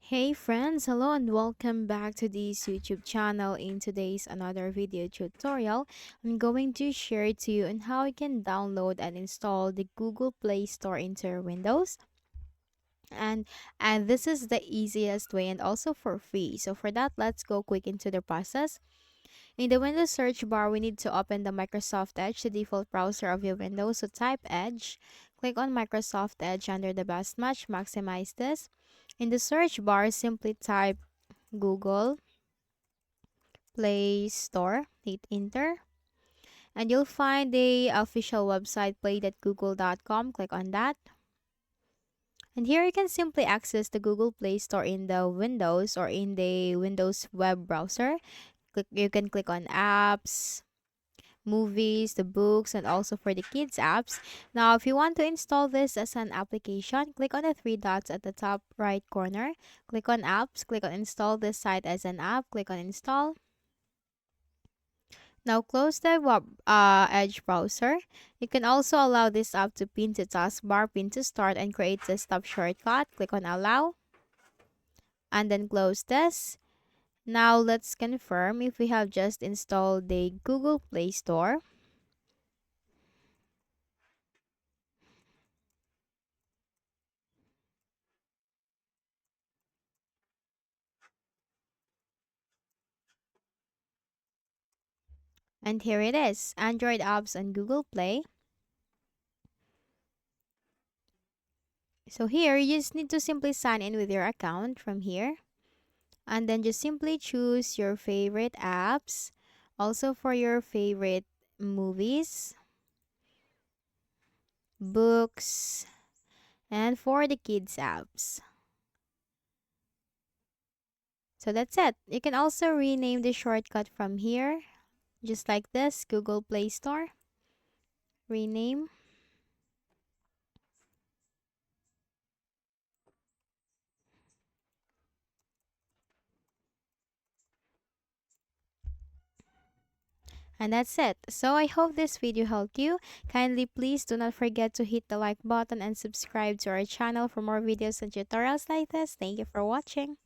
Hey friends, hello and welcome back to this YouTube channel. In today's another video tutorial, I'm going to share to you on how you can download and install the Google Play Store into your Windows. And this is the easiest way and also for free. So for that, let's go quick into the process. In the Windows search bar, we need to open the Microsoft Edge, the default browser of your Windows. So type Edge, click on Microsoft Edge under the best match, maximize this. In the search bar, simply type Google Play Store, hit enter, and you'll find the official website play.google.com. Click on that. And here you can simply access the Google Play Store in the Windows or in the Windows web browser. You can click on apps, movies, the books, and also for the kids apps. Now, if you want to install this as an application, click on the three dots at the top right corner. Click on apps, click on install this site as an app, click on install. Now close the Edge browser. You can also allow this app to pin to taskbar, pin to start, and create the stop shortcut. Click on allow and then close this. Now let's confirm if we have just installed the Google Play Store. And here it is, Android apps on Google Play. So here, you just need to simply sign in with your account from here. And then just simply choose your favorite apps. Also for your favorite movies, books, and for the kids apps. So that's it. You can also rename the shortcut from here, just like this, Google Play Store. Rename. And that's it. So I hope this video helped you. Kindly please do not forget to hit the like button and subscribe to our channel for more videos and tutorials like this. Thank you for watching.